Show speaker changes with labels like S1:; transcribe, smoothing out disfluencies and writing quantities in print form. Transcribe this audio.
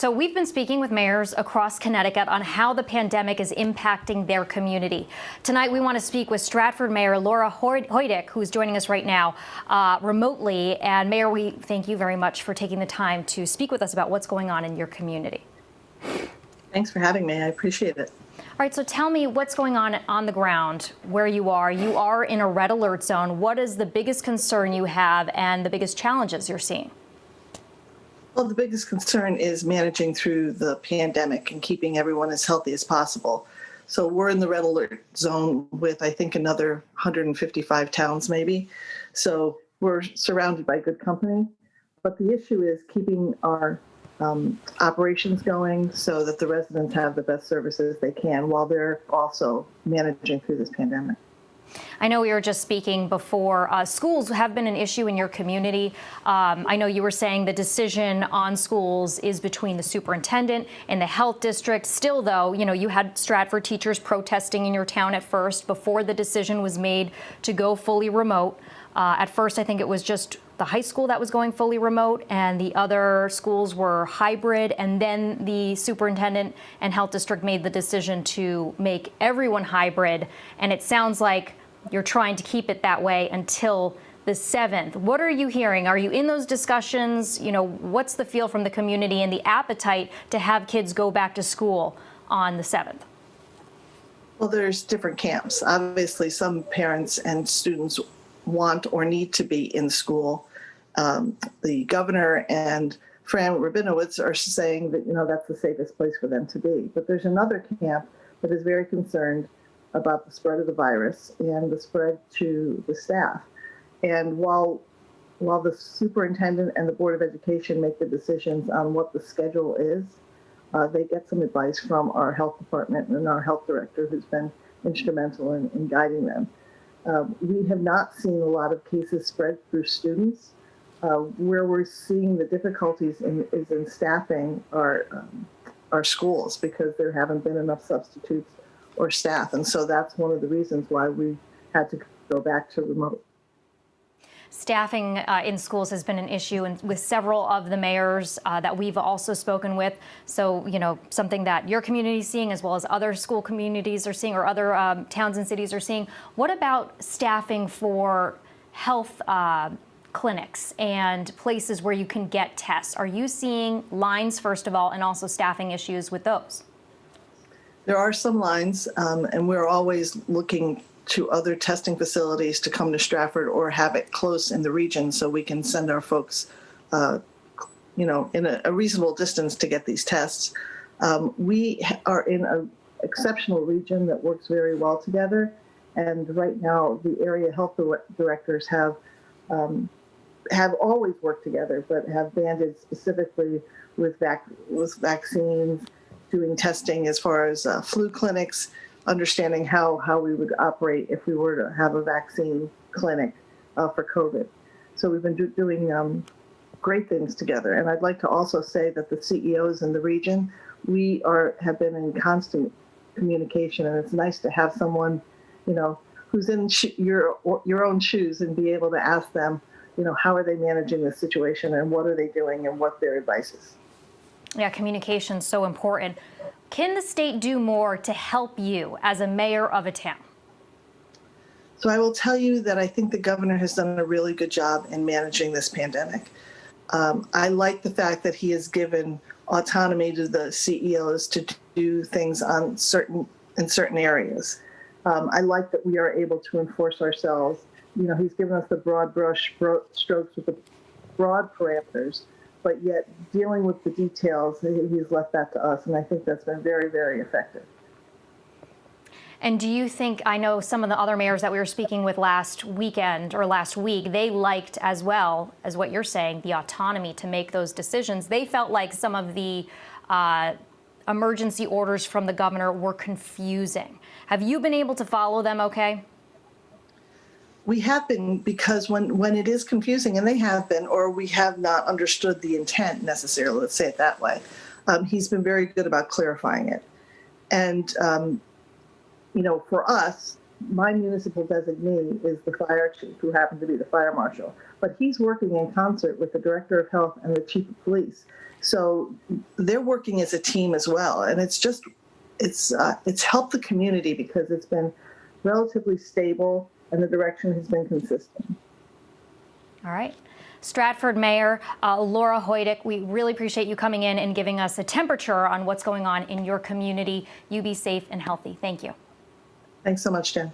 S1: So we've been speaking with mayors across Connecticut on how the pandemic is impacting their community. Tonight, we want to speak with Stratford Mayor Laura Hoydick, who's joining us right now remotely. And Mayor, we thank you very much for taking the time to speak with us about what's going on in your community.
S2: Thanks for having me. I appreciate it.
S1: All right, so tell me what's going on the ground where you are. You are in a red alert zone. What is the biggest concern you have and the biggest challenges you're seeing?
S2: Well, the biggest concern is managing through the pandemic and keeping everyone as healthy as possible. So we're in the red alert zone with, I think, another 155 towns maybe. So we're surrounded by good company. But the issue is keeping our operations going so that the residents have the best services they can while they're also managing through this pandemic.
S1: I know we were just speaking before. Schools have been an issue in your community. I know you were saying the decision on schools is between the superintendent and the health district. Still, though, you had Stratford teachers protesting in your town at first before the decision was made to go fully remote. At first, I think it was just the high school that was going fully remote and the other schools were hybrid. And then the superintendent and health district made the decision to make everyone hybrid. And it sounds like you're trying to keep it that way until the 7th. What are you hearing? Are you in those discussions? What's the feel from the community and the appetite to have kids go back to school on the 7th?
S2: Well, there's different camps. Obviously, some parents and students want or need to be in school. The governor and Fran Rabinowitz are saying that, that's the safest place for them to be. But there's another camp that is very concerned about the spread of the virus and the spread to the staff. And while the superintendent and the Board of Education make the decisions on what the schedule is, they get some advice from our health department and our health director, who's been instrumental in guiding them. We have not seen a lot of cases spread through students. Where we're seeing the difficulties is in staffing our schools because there haven't been enough substitutes or staff. And so that's one of the reasons why we had to go back to remote.
S1: Staffing in schools has been an issue with several of the mayors that we've also spoken with. So, something that your community is seeing as well as other school communities are seeing or other towns and cities are seeing. What about staffing for health clinics and places where you can get tests? Are you seeing lines, first of all, and also staffing issues with those?
S2: There are some lines, and we're always looking to other testing facilities to come to Stratford or have it close in the region so we can send our folks, in a reasonable distance to get these tests. We are in an exceptional region that works very well together. And right now, the area health directors have always worked together, but have banded specifically with vaccines, doing testing as far as flu clinics, understanding how we would operate if we were to have a vaccine clinic for COVID. So we've been doing great things together. And I'd like to also say that the CEOs in the region, we have been in constant communication, and it's nice to have someone, who's in your own shoes and be able to ask them, how are they managing this situation and what are they doing and what their advice is.
S1: Yeah, communication is so important. Can the state do more to help you as a mayor of a town?
S2: So I will tell you that I think the governor has done a really good job in managing this pandemic. I like the fact that he has given autonomy to the CEOs to do things in certain areas. I like that we are able to enforce ourselves. He's given us the broad brush strokes with the broad parameters, but yet dealing with the details, he's left that to us. And I think that's been very, very effective.
S1: And do you think, I know some of the other mayors that we were speaking with last weekend or last week, they liked as well as what you're saying, the autonomy to make those decisions. They felt like some of the emergency orders from the governor were confusing. Have you been able to follow them okay?
S2: We have been, because when it is confusing, and they have been, or we have not understood the intent necessarily, let's say it that way, he's been very good about clarifying it. And, for us, my municipal designee is the fire chief, who happened to be the fire marshal, but he's working in concert with the director of health and the chief of police. So they're working as a team as well, and it's helped the community because it's been relatively stable and the direction has been consistent.
S1: All right. Stratford Mayor Laura Hoydick, we really appreciate you coming in and giving us a temperature on what's going on in your community. You be safe and healthy. Thank you.
S2: Thanks so much, Jen.